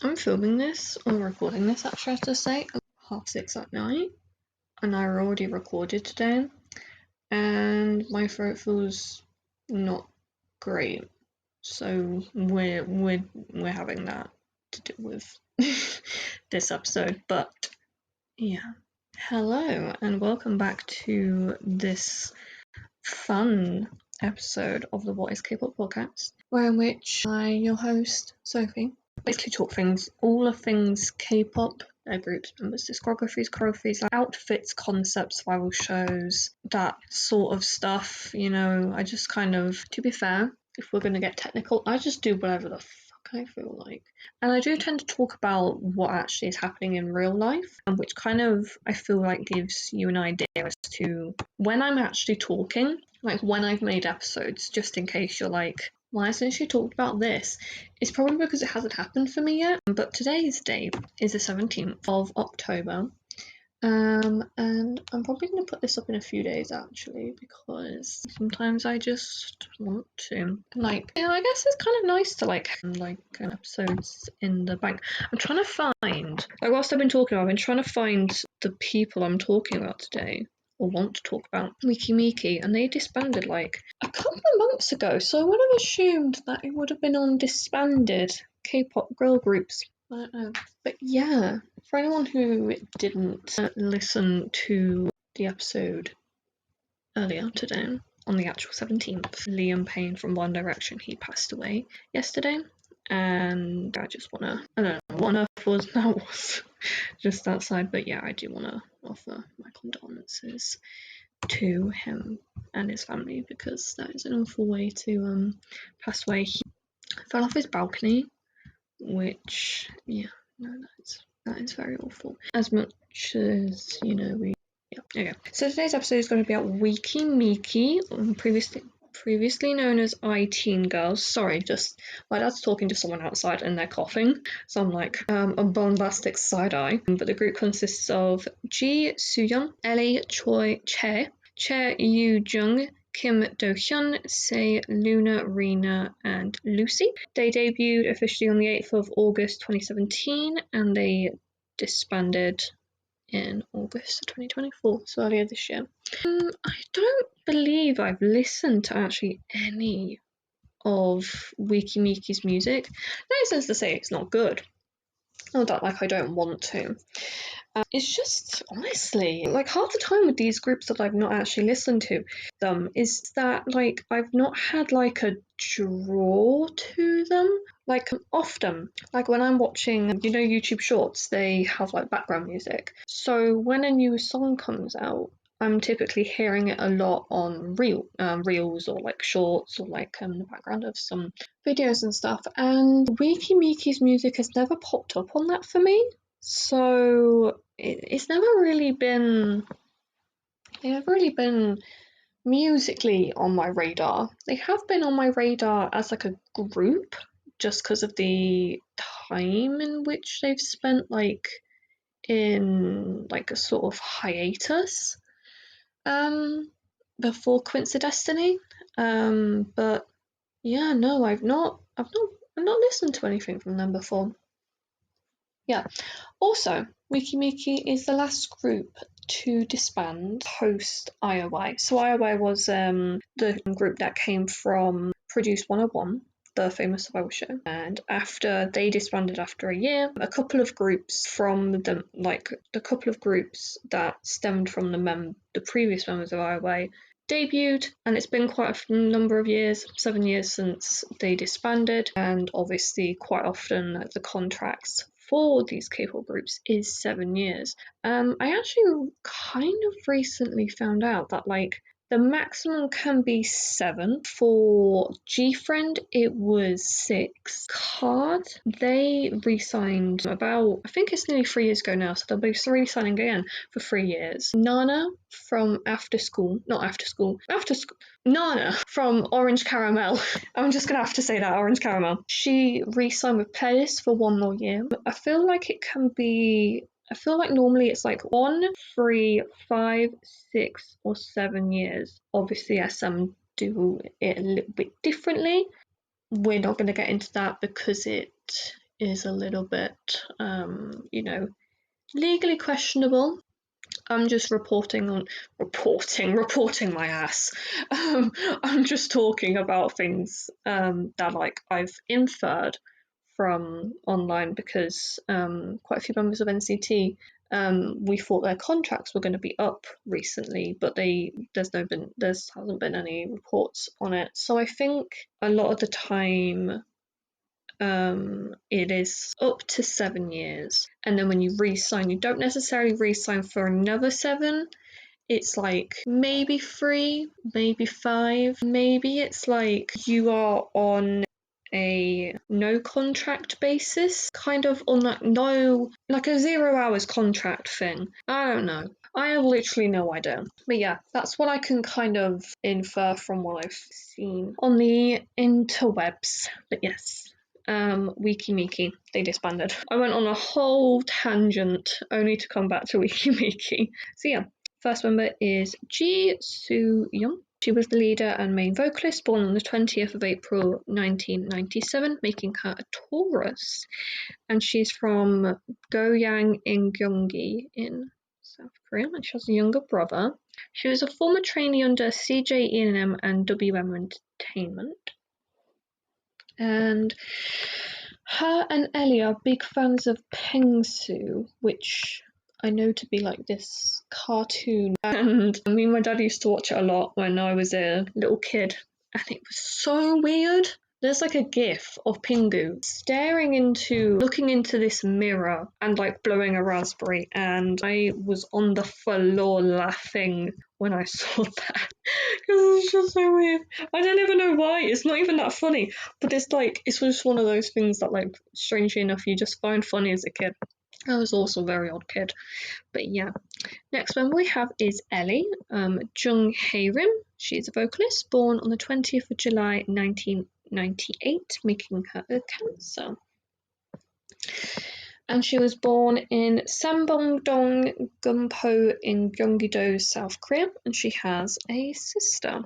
I'm filming this, or recording this actually, I have to say, at 6:30 at night, and I already recorded today, and my throat feels not great, so we're having that to do with this episode. But yeah, hello and welcome back to this fun episode of the What is K-pop podcast, where in which I, your host Sophie, basically talk things, all of things K-pop, their groups, members, discographies, choreographies, outfits, concepts, viral shows, that sort of stuff. You know, I just kind of, to be fair, if we're going to get technical, I just do whatever the fuck I feel like. And I do tend to talk about what actually is happening in real life, which kind of, I feel like, gives you an idea as to when I'm actually talking, like when I've made episodes, just in case you're like, why hasn't she talked about this? It's probably because it hasn't happened for me yet. But today's date is the 17th of October. And I'm probably going to put this up in a few days actually, because sometimes I just want to. Like, you know, I guess it's kind of nice to like episodes in the bank. I'm trying to find, like, whilst I've been talking, I've been trying to find the people I'm talking about today, or want to talk about. Meki, and they disbanded like a couple of months ago, so I would have assumed that it would have been on disbanded K-pop girl groups. I don't know. But yeah, for anyone who didn't listen to the episode earlier today, on the actual 17th, Liam Payne from One Direction, he passed away yesterday. And I just wanna, I don't know what on earth was that was just outside, but yeah, I do wanna offer my condolences to him and his family, because that is an awful way to pass away. He fell off his balcony, which, yeah, no, that is very awful. As much as, you know, okay. So today's episode is going to be about Meki, previously known as iTeen Girls. Sorry, just my dad's talking to someone outside and they're coughing, so I'm like a bombastic side eye. But the group consists of Ji Sooyoung, Ellie Choi Che Yoo Jung, Kim Do-hyun, Sei, Luna, Rina, and Lucy. They debuted officially on the 8th of August 2017, and they disbanded in August 2024, so earlier this year. I don't believe I've listened to actually any of Meki's music. No sense to say it's not good. Not that like I don't want to. It's just, honestly, like half the time with these groups that I've not actually listened to them is that like I've not had like a draw to them. Like often, like when I'm watching, you know, YouTube shorts, they have like background music. So when a new song comes out, I'm typically hearing it a lot on reels or like shorts, or like the background of some videos and stuff. And Meki's music has never popped up on that for me. So it's never really been musically on my radar. They have been on my radar as like a group, just because of the time in which they've spent like in like a sort of hiatus before Quincy Destiny. But yeah, no, I've not listened to anything from them before. Yeah. Also, Meki is the last group to disband post IOI. So IOI was the group that came from Produce 101, the famous survival show. And after they disbanded after a year, a couple of groups from the couple of groups that stemmed from the previous members of IOI debuted, and it's been quite a number of years, 7 years since they disbanded, and obviously quite often the contracts for these K-pop groups is 7 years. I actually kind of recently found out that like the maximum can be 7. For G-Friend, it was 6. Card, they re-signed about, I think it's nearly 3 years ago now, so they'll be re-signing again for 3 years. Nana from Nana from Orange Caramel. I'm just gonna have to say that, Orange Caramel. She re-signed with Playlist for 1 more year. I feel like normally it's like 1, 3, 5, 6, or 7 years. Obviously, SM do it a little bit differently. We're not going to get into that because it is a little bit, you know, legally questionable. I'm just reporting my ass. I'm just talking about things that like I've inferred from online because quite a few members of NCT we thought their contracts were going to be up recently, but there hasn't been any reports on it. So I think a lot of the time it is up to 7 years, and then when you re-sign, you don't necessarily re-sign for another 7. It's like maybe 3, maybe 5, maybe it's like you are on a no contract basis, kind of on that no, like a 0 hours contract thing. I don't know. I have literally no idea. But yeah, that's what I can kind of infer from what I've seen on the interwebs. But yes. Weki Meki, they disbanded. I went on a whole tangent only to come back to Weki Meki. So yeah, first member is Ji Soo Young. She was the leader and main vocalist, born on the 20th of April 1997, making her a Taurus. And she's from Goyang in Gyeonggi in South Korea, and she has a younger brother. She was a former trainee under CJ E&M and WM Entertainment. And her and Ellie are big fans of Pengsu, which I know to be like this cartoon. And me and my dad used to watch it a lot when I was a little kid, and it was so weird. There's like a gif of Pingu looking into this mirror and like blowing a raspberry, and I was on the floor laughing when I saw that because it's just so weird. I don't even know why. It's not even that funny, but it's just one of those things that, like, strangely enough, you just find funny as a kid. I was also a very odd kid, but yeah. Next one we have is Ellie, Jung Hae-rim. She's a vocalist, born on the 20th of July 1998, making her a Cancer. And she was born in Sambong-dong, Gumpo in Gyeonggi-do, South Korea, and she has a sister.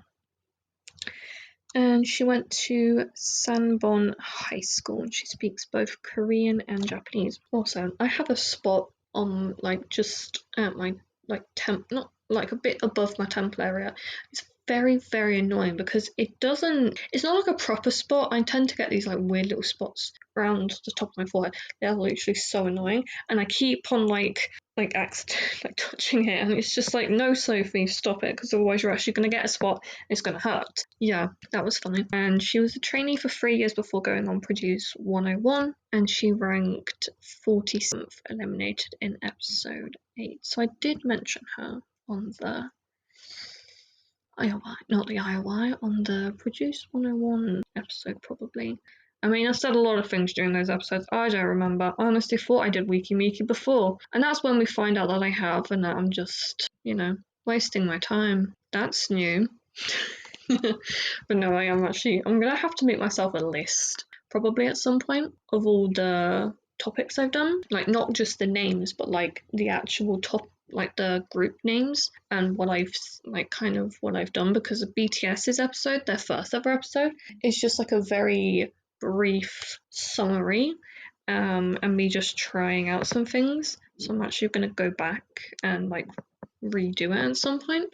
And she went to Sanbon High School, and she speaks both Korean and Japanese. Also, I have a spot on, like, just at my, like, not, like, a bit above my temple area. It's very, very annoying because it's not like a proper spot. I tend to get these, like, weird little spots around the top of my forehead. They're literally so annoying, and I keep on, like touching it, and it's just like, no, Sophie, stop it, because otherwise you're actually going to get a spot, it's going to hurt. Yeah, that was funny. And she was a trainee for 3 years before going on Produce 101, and she ranked 47th, eliminated in episode 8. So I did mention her on the IOI, not the IOI, on the Produce 101 episode probably. I mean, I said a lot of things during those episodes. I don't remember. I honestly thought I did Weki Meki before. And that's when we find out that I have, and that I'm just, wasting my time. That's new. But no, I'm going to have to make myself a list, probably at some point, of all the topics I've done. Like, not just the names, but, like, the actual like the group names and what I've what I've done, because of BTS's episode, their first ever episode, is just like a very brief summary and me just trying out some things. So I'm actually going to go back and like redo it at some point.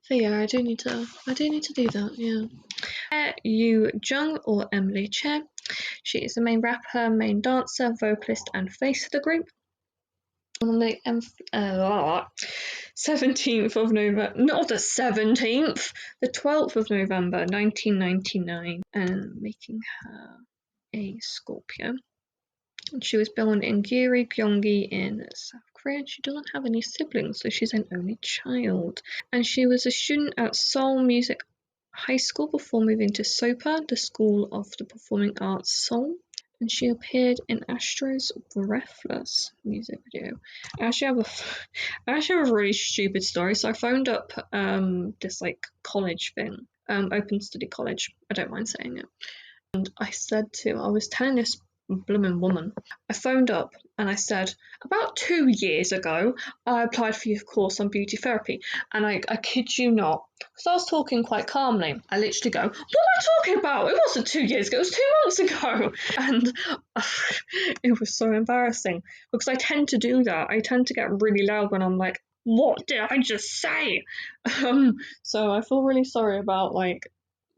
So yeah, I do need to do that. Yeah. Yu Jung, or Emily Che. She is the main rapper, main dancer, vocalist, and face of the group. On the 17th of November, not the 17th, the 12th of November 1999, and making her a Scorpio. And she was born in Giri, Gyeonggi in South Korea. She doesn't have any siblings, so she's an only child. And she was a student at Seoul Music High School before moving to SOPA, the School of the Performing Arts Seoul. And she appeared in Astro's Breathless music video. I actually have a really stupid story. So I phoned up this like college thing, Open Study College. I don't mind saying it. And I was telling this blooming woman. I phoned up and I said, about 2 years ago, I applied for your course on beauty therapy. And I kid you not, because I was talking quite calmly, I literally go, what am I talking about? It wasn't 2 years ago, it was 2 months ago. And it was so embarrassing because I tend to do that. I tend to get really loud when I'm like, what did I just say? So I feel really sorry about like,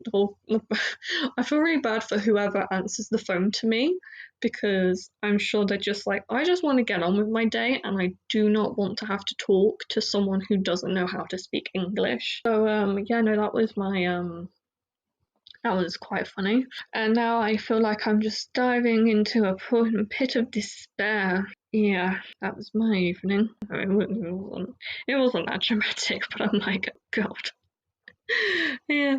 I feel really bad for whoever answers the phone to me because I'm sure they're just like, I just want to get on with my day and I do not want to have to talk to someone who doesn't know how to speak English. So yeah, no, that was that was quite funny. And now I feel like I'm just diving into a pit of despair. Yeah, that was my evening. I mean, it wasn't that dramatic, but I'm like, oh God. Yeah.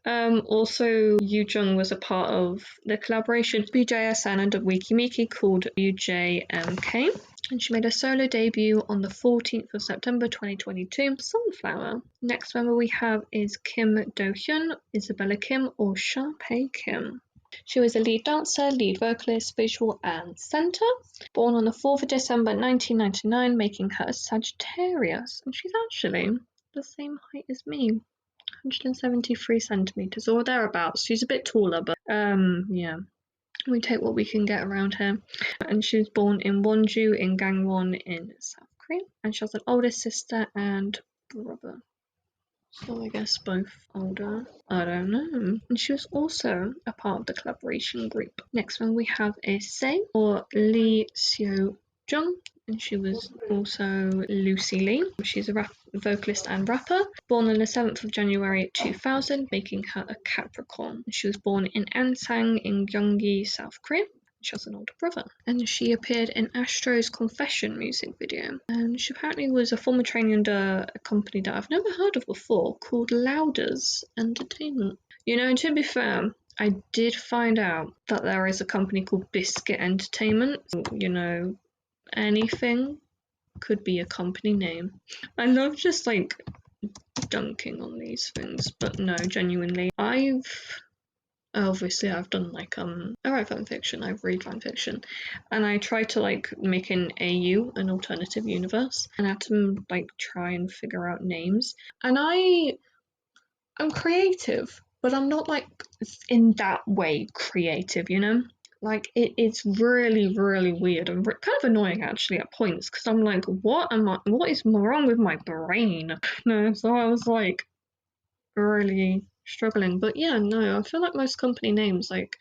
Also, Yu Jung was a part of the collaboration BJSN and Weki Meki called UJMK. And she made a solo debut on the 14th of September 2022, Sunflower. Next member we have is Kim Do-hyun, Isabella Kim, or Sharpay Kim. She was a lead dancer, lead vocalist, visual, and centre. Born on the 4th of December 1999, making her a Sagittarius. And she's actually the same height as me. 173 centimeters or thereabouts. She's a bit taller, but yeah, we take what we can get around here. And she was born in Wonju in Gangwon in South Korea, and she has an older sister and brother. So I guess both older. I don't know. And she was also a part of the collaboration group. Next one we have is Se or Lee Seo Jung, and she was also Lucy Lee. She's a vocalist and rapper, born on the 7th of January 2000, making her a Capricorn. She was born in Ansang in Gyeonggi, South Korea. She has an older brother, and she appeared in Astro's Confession music video. And she apparently was a former trainee under a company that I've never heard of before called Louders Entertainment. You know, to be fair, I did find out that there is a company called Biscuit Entertainment. You know, anything could be a company name. I love just like dunking on these things, but no, genuinely, obviously I've done like I write fan fiction, I read fan fiction, and I try to like make an AU, an alternative universe, and I have to like try and figure out names. And I'm creative, but I'm not like in that way creative, you know? Like it's really, really weird and kind of annoying actually at points because I'm like, what is wrong with my brain? No, so I was like really struggling. But yeah, no, I feel like most company names, like,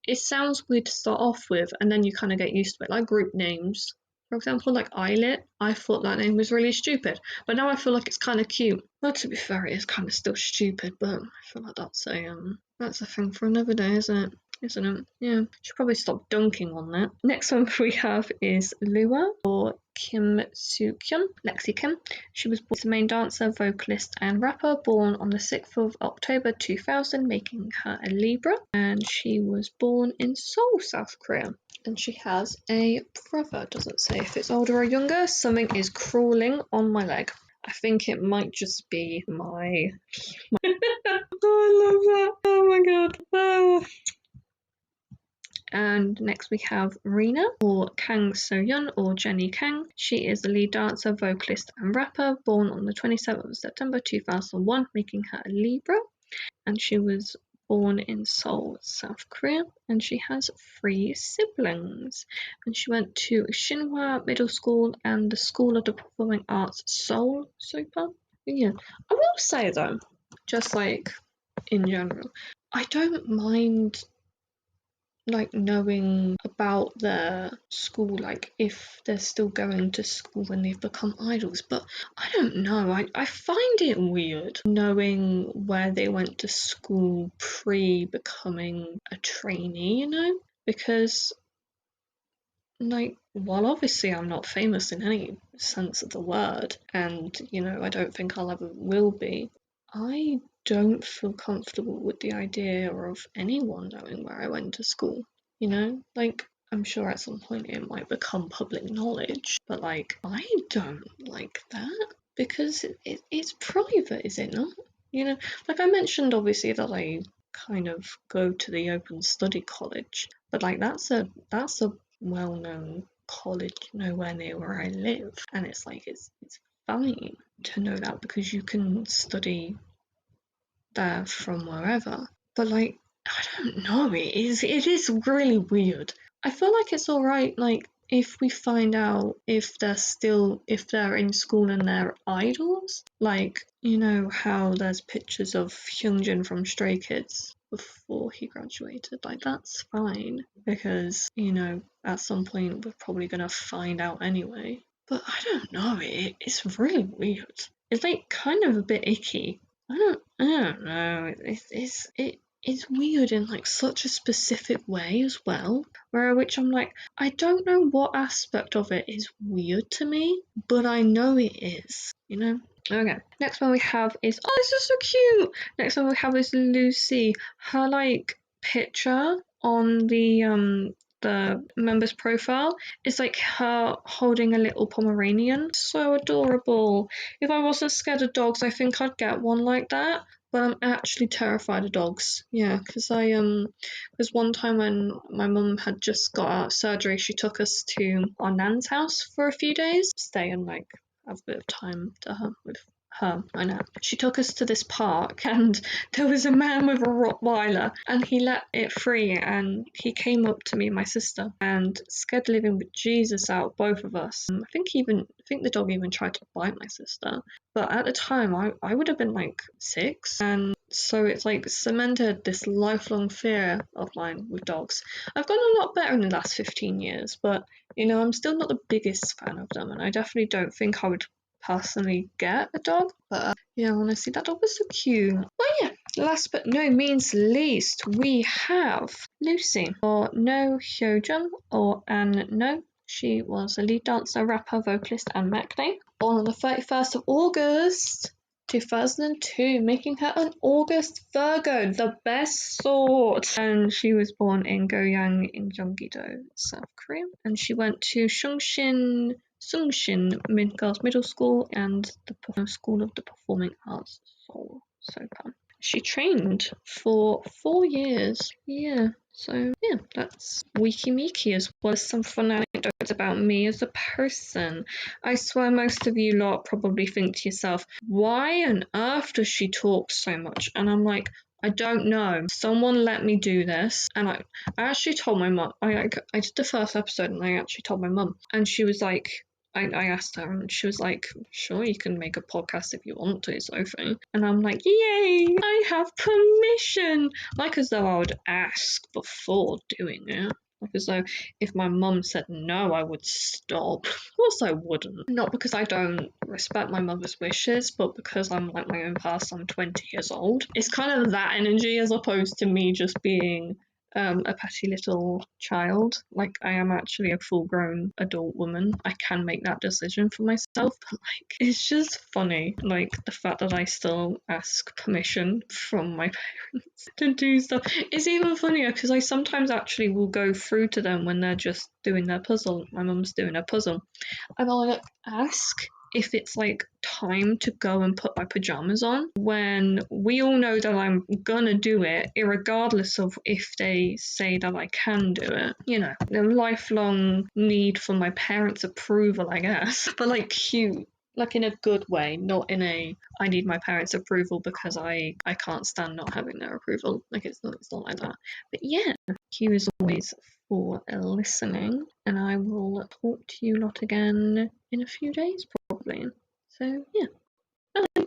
it sounds weird to start off with and then you kind of get used to it, like group names. For example, like Eyelit, I thought that name was really stupid, but now I feel like it's kind of cute. Well, to be fair, it is kind of still stupid, but I feel like that's a thing for another day, isn't it? Isn't it? Yeah, should probably stop dunking on that. Next one we have is Lua or Kim Soo-kyun, Lexi Kim. She was the main dancer, vocalist, and rapper, born on the 6th of October 2000, making her a Libra. And she was born in Seoul, South Korea. And she has a brother. Doesn't say if it's older or younger. Something is crawling on my leg. I think it might just be my... Oh, I love that. Oh my god. Oh. And next we have Rina, or Kang So-yeon, or Jenny Kang. She is the lead dancer, vocalist, and rapper, born on the 27th of September 2001, making her a Libra. And she was born in Seoul, South Korea, and she has 3 siblings. And she went to Shinhwa Middle School and the School of the Performing Arts Seoul Super. Yeah, I will say though, just like in general, I don't mind like knowing about their school, like if they're still going to school when they've become idols, but I don't know, I find it weird knowing where they went to school pre-becoming a trainee, you know, because like, while obviously I'm not famous in any sense of the word, and you know, I don't think I'll ever will be, I don't feel comfortable with the idea of anyone knowing where I went to school, you know? Like, I'm sure at some point it might become public knowledge, but like, I don't like that because it's private, is it not? You know, like I mentioned obviously that I kind of go to the open study college, but like that's a well-known college nowhere near where I live, and it's like it's fine to know that because you can study there from wherever. But like, I don't know, it is really weird. I feel like it's alright, like, if we find out if they're in school and they're idols, like, you know how there's pictures of Hyunjin from Stray Kids before he graduated, like, that's fine, because, you know, at some point we're probably gonna find out anyway. But I don't know, it's really weird. It's like kind of a bit icky. I don't know. It's weird in like such a specific way as well. Which I'm like, I don't know what aspect of it is weird to me, but I know it is. You know. Okay. Next one we have is this is so cute. Next one we have is Lucy. Her like picture on the member's profile is like her holding a little Pomeranian. So adorable. If I wasn't scared of dogs, I think I'd get one like that. But I'm actually terrified of dogs. Yeah, because because one time when my mum had just got out of surgery, she took us to our nan's house for a few days, stay and like have a bit of time with her. I know. She took us to this park and there was a man with a Rottweiler and he let it free and he came up to me and my sister and scared the living Jesus out both of us. I think the dog even tried to bite my sister. But at the time I would have been like 6, and so it's like cemented this lifelong fear of mine with dogs. I've gotten a lot better in the last 15 years, but you know, I'm still not the biggest fan of them and I definitely don't think I would personally get a dog, but yeah, honestly, that dog was so cute. Well, yeah, last but no means least, we have Lucy, or No Hyojung, or An No. She was a lead dancer, rapper, vocalist, and Meki. Born on the 31st of August 2002, making her an August Virgo, the best sort. And she was born in Goyang in Gyeonggi-do, South Korea. And she went to Sungshin Girls Middle School and the School of the Performing Arts, Seoul. So fun. She trained for 4 years. Yeah. So yeah, that's Weki Meki, as well as some fun anecdotes about me as a person. I swear most of you lot probably think to yourself, why on earth does she talk so much? And I'm like, I don't know. Someone let me do this, and I actually told my mum. I did the first episode, and I actually told my mum, and she was like, I asked her, and she was like, sure, you can make a podcast if you want to, Sophie. And I'm like, yay, I have permission! Like as though I would ask before doing it. Like as though if my mum said no, I would stop. Of course I wouldn't. Not because I don't respect my mother's wishes, but because I'm like my own person, I'm 20 years old. It's kind of that energy as opposed to me just being a petty little child. Like, I am actually a full-grown adult woman. I can make that decision for myself, but like, it's just funny, like, the fact that I still ask permission from my parents to do stuff. It's even funnier because I sometimes actually will go through to them when they're just doing their puzzle. My mum's doing her puzzle, and I'll like ask if it's like time to go and put my pajamas on, when we all know that I'm gonna do it irregardless of if they say that I can do it. You know, the lifelong need for my parents' approval, I guess. But like cute. Like in a good way, not in a I need my parents' approval because I can't stand not having their approval. Like it's not like that. But yeah, Q is always for listening, and I will talk to you lot again in a few days probably. So yeah. Bye.